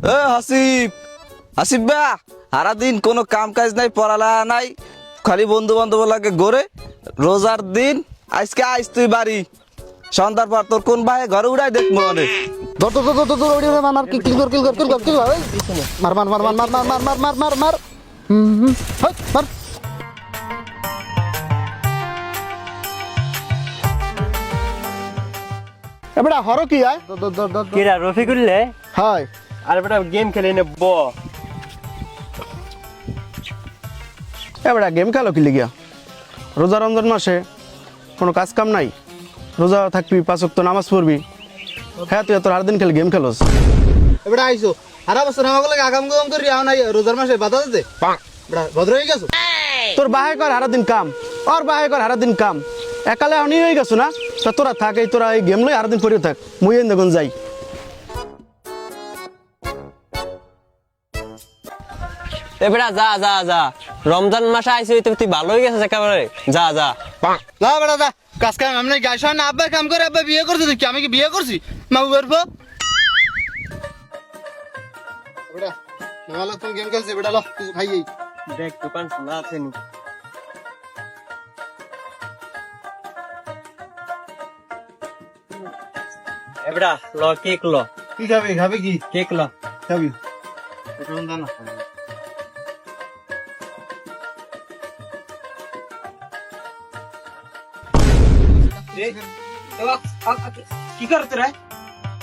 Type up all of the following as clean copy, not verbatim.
হাসিব হাসিব বা সারা দিন কোনো কাম কাজ নাই, পড়ালেখা নাই, খালি বন্ধু বান্ধব লাগে ঘরে। রোজার দিন আজকে আইস তুই বাড়ি, সন্ধ্যার পর তোর কোন ভাই ঘরে উড়াই দেখ মনে। ধর ধর ধর ধর ওড়ি মার মার কিল কর কিল কর কিল কর কিল কর মার মার মার মার মার মার মার মার মার মার মার হাই মার। এবড়া হরো কি আয় কিরা রফিকুল্লে হাই আর বেটা গেম খেলে নে ব এবড়া গেম খেলো কি লিগিয়া? রোজা রমজান মাসে কোনো কাজ কাম নাই, রোজা থাকবি, পাঁচ ওয়াক্ত নামাজ পড়বি, হ্যাঁ তুই তোর আর দিন খেলে গেম খেলোস। এবারে আইসো সারা বছর আমাকে লাগে আগাম গম করি আও নাই রোজার মাসে বাধা দিতে এবারে ভদ্র হয়ে গেছো। তোর বাহে কর হারা দিন কাম, ওর বাহে কর হারা দিন কাম, একালে অনি হয়ে গেছো না? তা তোরা থাক, এই তোরা এই গেম লই হারা দিন পড়ে থাক, মুই এন দেখুন যাই। বেটা যা যা যা, রমজান মাসে আইছি তুই ভালো হয়ে গেছিস একেবারে, যা যা। না বেটা যা, কাজ কাম আমি গাইছ না, আব্বা কাম করে, আব্বা বিয়ে করছে দেখি, আমি কি বিয়ে করছি মা করবো? বেটা নামাল তুমি গেম খেলছে, বেটা লো তুই খাই এই দেখ দোকান খোলা আছে নি। এবড়া ল কেক ল, কি খাবি? খাবি কি কেক ল। খাবি? এখন দাও না। কি কর তোরা?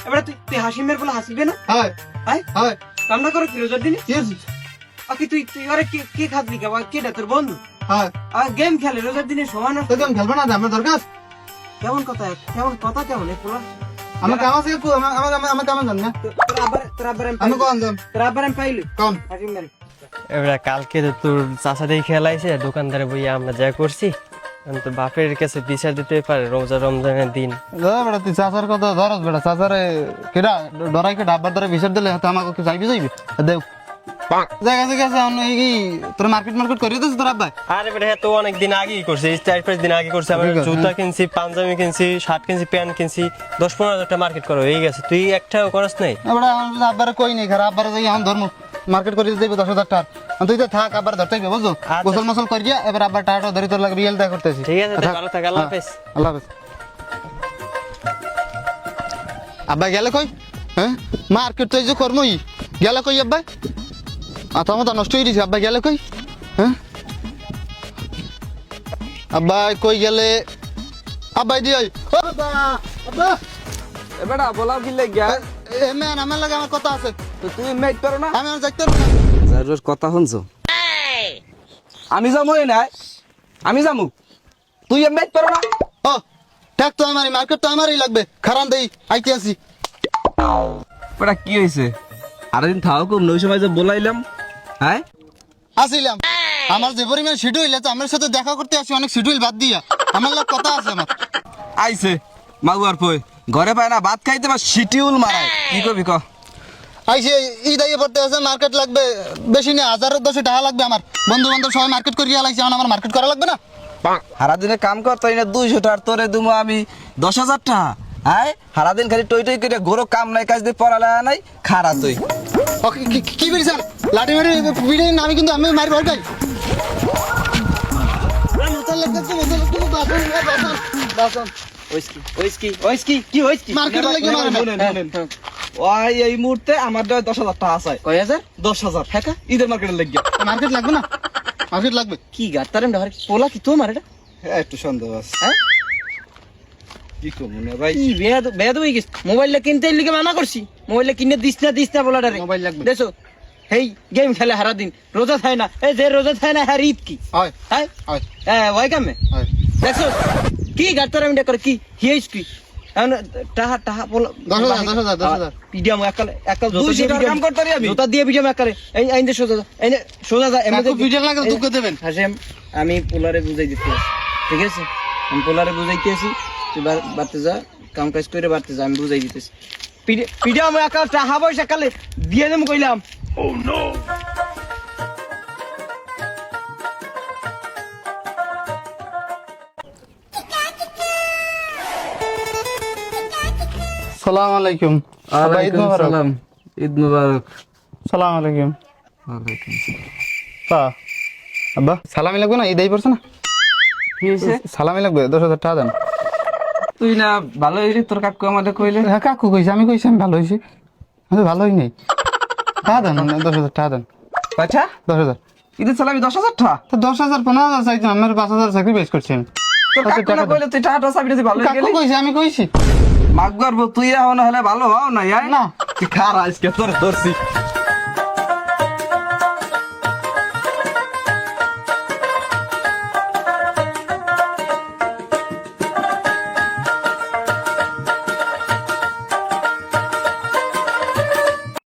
এবার তুই হাসিমের বলে হাসিবে না? হাই হাই হাই কামনা করো কি রোজার দিনে? কি হইছে? আকি তুই আরে কে খাবি কে? কেটা তোর বন্ধু? হাই আর গেম খেলে রোজার দিনে সমান তো গেম খেলবে না, আমার দরকার। কেমন কথা কেমন এ পোলা? আমার কাম আছে, আমার কাম জান না, তোর আবার আমি কোন দাম আমি পাইলি কোন হাসিম ভাই। এবড়া কালকে তো তোর চাচা দিয়ে খেলাইছে, দোকানদারে বইয়া আমরা যা করছি, আমি তো বাপের কাছে বিচার দিতে পারে রমজানের দিন। বেটা তুই চাচার কথা ধরস, বেটা চাচারে কেডা ডরাই কে ডাব্বার ধরে বিচার দিলে হাতে আমাকে কি যাইবি দেখ জায়গা জায়গা কি তোর মার্কেট করিয়ে দিস তোর আব্বাই? আরে বেটা হ্যাঁ তো অনেক দিন আগেই করছে, 4-5 দিন আগে করছে। আমার জুতা কিনছি, পাঞ্জাবি কিনছি, শার্ট কিনছি, প্যান্ট কিনছি, 10-15 হাজার টাকা মার্কেট করা হয়ে গেছে। তুই একটাও করস নাই? বেটা আব্বারে কই নেই, খারাপ আব্বারে যাই এখন ধর্ম মার্কেট করিয়ে দেবে 10,000 টাকা। তুই তো থাক, আবার ধরতে হবে বুঝছো, গোসল মসল করিয়া এবার আব্বার টাকাটা ধরে তোর লাগে রিয়েল দেখা করতেছি। ঠিক আছে, ভালো থাক, আল্লাহ হাফেজ। আল্লাহ হাফেজ। আব্বা গেলে কই? হ্যাঁ মার্কেট তো এই যে কর্মই গেলে কই আব্বা? আত্মা নষ্ট হয়ে গেছে, আব্বা গেলে কই? হ্যাঁ আব্বা কই গেলে? আব্বাই দি আব্বা আব্বা এবারে বলাও কি লাগিয়া? এ ম্যান আমার লাগে আমার কথা আছে, তো তুই মেট পারো না? আমি আর যাইতে পারবো না। যার কথা শুনছো, আমি যাবো নাই, আমি যাবো, তুই মেট পারো না? ও ঠিক তো আমারই মার্কেট তো আমারই লাগবে, খারান দেই আইতে আসি। ওটা কি হয়েছে? আরেকদিন থাও খুব নই সময় যে বলাইলাম, হ্যাঁ আসিলাম আমার যে পরিমাণ শিডিউল আছে, আমার সাথে দেখা করতে আসি অনেক শিডিউল বাদ দিয়া, আমার লাগে কথা আছে আমার। আইছে মাগুয়ার পই ঘরে পায় না ভাত খাইতে, বা শিডিউল মারায়, কি করবি ক? আইসে ঈদ আইয়ে পড়তে আছে, মার্কেট লাগবে বেশি না, 1000-10 টাকা লাগবে। আমার বন্ধু বান্ধব সবাই মার্কেট করিয়া লাইছে, এখন আমার মার্কেট করা লাগবে না? সারা দিনে কাম কর, তাই না 200 টাকা তোরে দুমো আমি 10,000 টাকা। হ্যাঁ সারাদিন খালি টই টই করে ঘোরো, কাম নাই কাজ দিয়ে পড়ালেখা নাই, খারা তুই। ও, কি করিস লাঠি মারি পিড়ে আমি কিন্তু আমি মারি ভয় পাই। মার্কেট লাগে ওই এই মুহূর্তে আমার 10,000 টাকা আছে। কয় হাজার? 10,000 টাকা ঈদের মার্কেটে লাগিয়া। মার্কেট লাগবে না? মার্কেট লাগবে কি গাতারেম ধরে পোলা কি তোমার এটা? একটু সন্দেহ আছে, হ্যাঁ কি করবো না ভাই? কি বেয়াদ হয়ে গেছে। মোবাইলটা কিনতে লিগে মানা করছি, মোবাইলটা কিনে দিস না বলাটারে। মোবাইল লাগবে। দেখো হেই গেম খেলে সারা দিন, রোজা থাকে না। এই যে রোজা থাকে না, হ্যাঁ ঈদ কি হয় হ্যাঁ হয় ওই কামে হয় দেখো কি গাতারেম করে কি হিয়েছ কি এখন টাহা টাহা বল 10,000 পিডিয়াম একাল একাল জোতা 200 দিয়ে টাকার কাম করতে পারি আমি? জোতা দিয়ে পিডিয়াম একালে এই আইন্দে সোজা যা এমনি ভিডিও লাগে দুঃখ দেবেন। হাসেম আমি পোলারে বুঝাই দিতে আছি, ঠিক আছে? আমি পোলারে বুঝাইতে আছি, তুই বাড়তে যা, কাম কাজ করে বাড়তে যা, আমি বুঝাই দিতেছি। পিডিয়াম একাল টাহা পয়সা একালে দিয়ে দেব কইলাম। সালাম আলাইকুম। ঈদ মোবারক। ঈদ মুবারক। সালাম আলাইকুম পা আব্বা সালামি লাগবে না এই দেই পড়ছে না কি হয়েছে? সালামি লাগবে 10,000 টাকা দেন তুই না ভালো হইলি, তোর কাকু আমাদের কইলে। হ্যাঁ কাকু কইছে আমি কইছি আমি ভালো হয়েছি আমি তো ভালোই নেই টাকা দেন 10,000 টাকা দেন আচ্ছা 10,000 ঈদের সালামি 10,000 টাকা। তো 10,000 15,000 চাইছেন আমার 5,000 স্যাক্রিফাইস করছেন তোর কাকু না কইলে তুই টাকাটা চাবি দিতে ভালো হয়ে কাকু গেলি। কইছে আমি কইছি মাগ গর্ব তুই এখন হলে ভালো হও না, না। তুই খার আজকে তোর ধরছি।